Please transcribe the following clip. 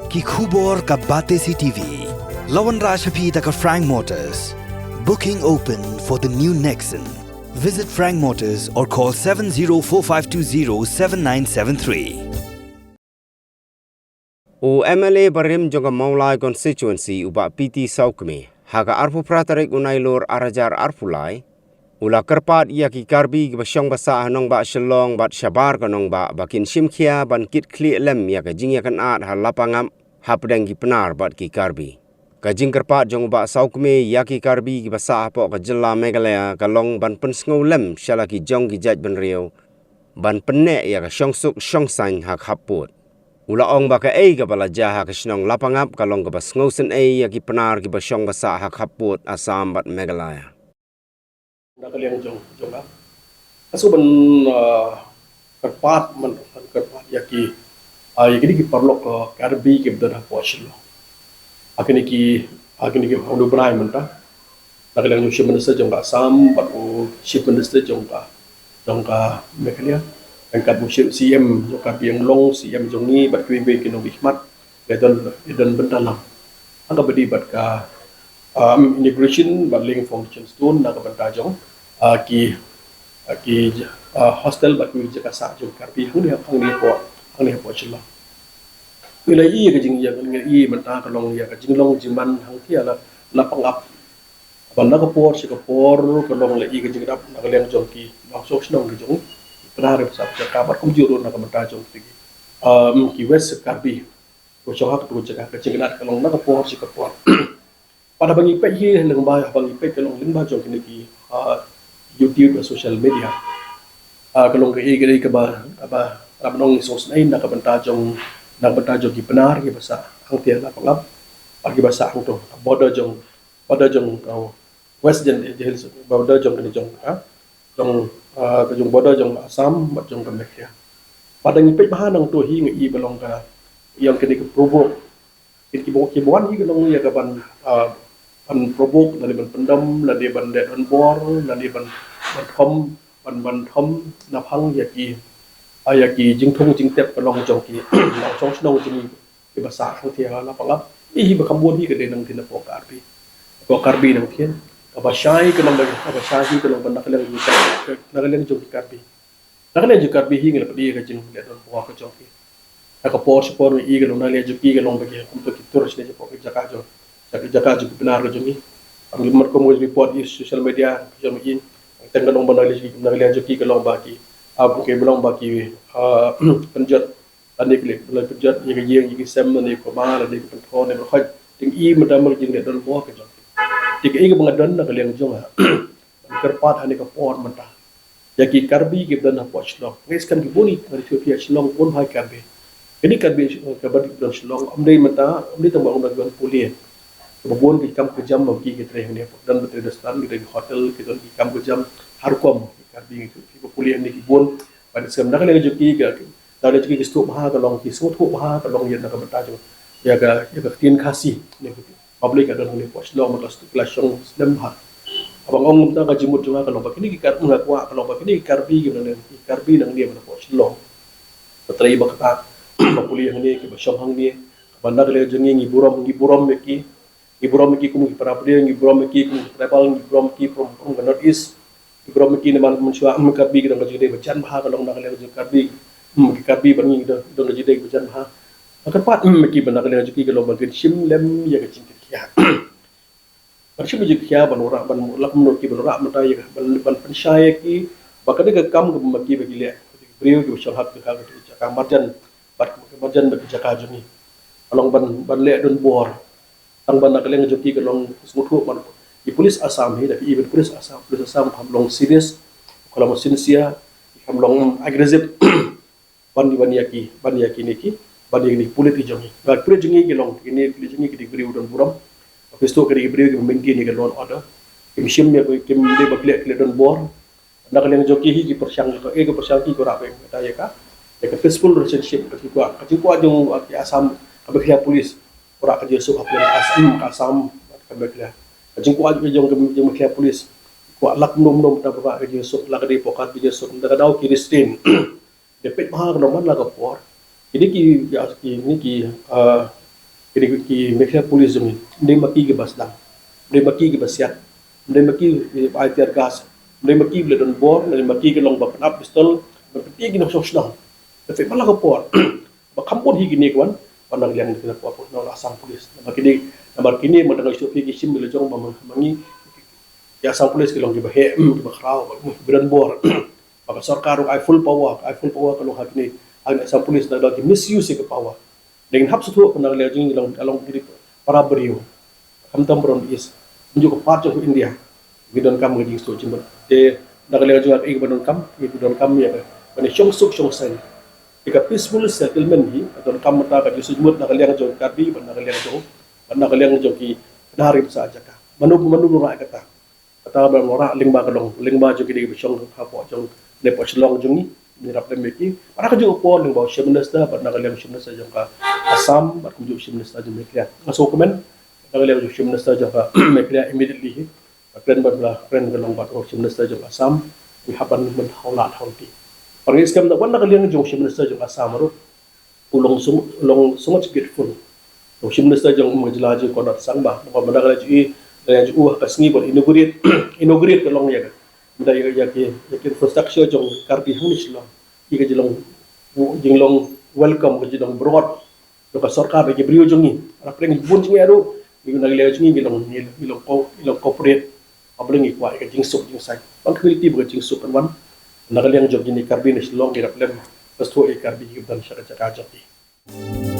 Ki khubor ka Bate CTV. Lawan Rashapi taka Frank Motors. Booking open for the new Nexon. Visit Frank Motors or call 7045207973. O MLA Barim jonga Maulai constituency uba PT Saukme. Haga arpu pratarik unailor arajar arpulai. Ula kerpat ia ki karbi basyong basa nong ba shelong bat syabar ka nong ba bakin simkia ban kit kli lem ya ka jing ya kan at halapangam hapdeng ki penar bat ki karbi. Ka jing kerpat jong ba saukme ya ki karbi ki basa po ka jela Meghalaya ka long ban pen sngow lem syala ki jong ki jaj ban riau ban penne ya ka syong suk syong san hak haput. Ula ong ba ka ka bala jaha ka snong lapangap ka long ka bas sngow sen ya ki penar ki basyong basa hak haput Assam bat Meghalaya. Nakaliang jong ka. Kaso ban kerpat man kerpat yaki yaki perlu ke karbi ke benar posilo. Akhirnya ki udah berai mentah. Nakaliang jong ship minister jong ka Assam, batu ship minister jong ka Meghalaya. Angkat musim CM jong ka biang long CM jong ni bat kui be kinong bihmat. Dan bentalang. Angka bedi bat ka immigration bat ling function stone nak bertajong ki hostel bat mi jaka sa jong karpi hang dia po chila ila i ka jing ya ngi i menta ka long ya ka jing long jiman hang kia la pangap ban na ka por si ka por ka long la i ka jing dap na ka leng jong ki long sok snong ki jong pra re sa ka bat kum juro na ka bertajong ki west karpi ko chong hak tu jaka ka jing dat ka long na ka por si ka por pada bangi pe hi nang ba bangi pe kalong ling ba jong kini ki YouTube social media kalong ke hi ke ba nong sos nai nak bentajong ki benar ki basa hang tia la pangap agi basa hang to border jong west jen jehil border jong kini jong jong border jong Assam bat jong Meghalaya pada ngi pe ba nang to hi ngi belong ka yang kini ke provoke ki bon hi kalong ya ka ban provoke dari ban pendam dari ban dead bor dari ban thom napang yaki jing thong jing tep kalong jong ki long chong snong jing ki basa khang thia la pangap hi ba kambon hi ke de nang tin po karbi nang thien ba shai kalong ba shai hi kalong ban nakaleng jong ki karbi hi ngel padi ka jing dead bor ka jong ki ka por spor i kalong na le ju ki kalong ba ki kum to ki tourist ne po ki jaka jong jaka juga benar ke jongi ambil merko mo report di social media jom in tengah long bandar lagi nak joki ke long baki ke belong baki penjat tadi klik belai penjat yang yang sem ni ko ma ni ko ko ne ko ting i madam jing de don bo ke jong tik i ke bangadon nak liang jong kerpat hani ka pot menta yaki karbi ke dan pot shlong ngis kan ki boni ngari Ethiopia shlong pun hai karbi ini karbi kabar don shlong amdei menta amdei tambah undang don pulien Babon ki kam kejam bagi kita yang ni dan betul dastan kita di hotel kita di kam kejam harkom karbi ki populian ni ki bon pada sem nak lagi joki ga dah ada joki stop ha ka long ki sot ho ha ka long yen nak beta jo ya ga tin khasi ni public ada ni pos long mas kelas yang sedem ha abang ong ta ka jimut jo ka long ba kini ki kar ngak wa ka long ba kini karbi ki nan karbi nang dia mana pos long petrai ba ka populian ni ki ba shong hang ni banda le jengi ngiburom ki Iburom ki kum parapdia iburom ki kum tribal iburom ki from the north east iburom ki ne man munshwa karbi ki dong jide bacan bha ka dong nak le karbi karbi bangi dong jide bacan bha akan pat ki ban nak le ki ka lom ban sim lem ya ka cinti kya ban sim ji kya ban ora ban lak mun ki ban ora mata ya ban pensyaya ki bakade ka kam ka maki bagi le brio ki shal hak ka ka marjan bat jaka juni along ban le don bor tang ban nak leng joki ke long smuthu man di polis Assam hi da even polis Assam ham long serious kalau sincere ham long aggressive ban yaki niki ban ni polis di jongi ba polis jongi ke long ini polis jongi ke di beri udon buram habis tu ke di beri ke maintain ke law order ke mission me ke de bakle don bor nak leng joki hi ki persyang ki ko ra pe kata ya ka peaceful relationship ke ku jong Assam ke polis ora ka jesu Assam ka bekla jing ko jong ke polis ko lak nom ta ba ka jesu lak di pokat bi jesu da daw ki ristin de pet ma ka man la ka por ini ki ki Malaysia Police jong ndai maki ke basdang ndai maki ke basiat ndai maki ai tiar gas ndai maki le don bor ndai maki ke long ba panap pistol ba peti ki no sosdang tapi malah ko por ba kampun hi gini kwan panang yang kita po no asam polis namar kini madangal isu ki sim le jong ba mangi ya asam polis ki long ki ba he ki ba khrau ba beran bor ba sarkar ai full power ka long hakni ai asam polis na ki misuse ke power dengan hap suatu pun nak jing along kiri para beriu kam tambron is menjuk part of India gidon kam ngajing sto jimbat de nak jing ak gidon kam ya kan chong suk chong sai ika peaceful settlement hi adon kam mata ka jisu jimut nak jong karbi ban nak jong ki dari saja ka manu ra kata ba ora lingba kalong lingba jo ki chong ha po jong le po chlong jong ni mirap le meki para ka jo po lingba chief minister ban nak chief minister jong ka Assam bat kunjuk chief minister jom Mekria ngaso komen kalau lihat chief minister jom Mekria immediately kren batla kren gelong bat chief minister jom Assam we happen men haulat hauti orang iskam da wanda kalian jom chief minister jom Assam ro ulong so much grateful chief minister jom majla ji ko dat sangba ba manda ji ju kasngi bol inaugurate kelong ya menda ya ke infrastructure jom karbi hangis lo ika jinglong welcome ke jilong broad Loka sarkar bagi beriu jongi, rapeng bun jongi aru, bilang lagi lewat jongi bilang corporate, abang ni kuat ikan jingsuk jingsai, bangkiti bukan jingsuk kan wan, nak liang jog ini karbin is long kirap lem, pastu ikarbi dan syarikat jati.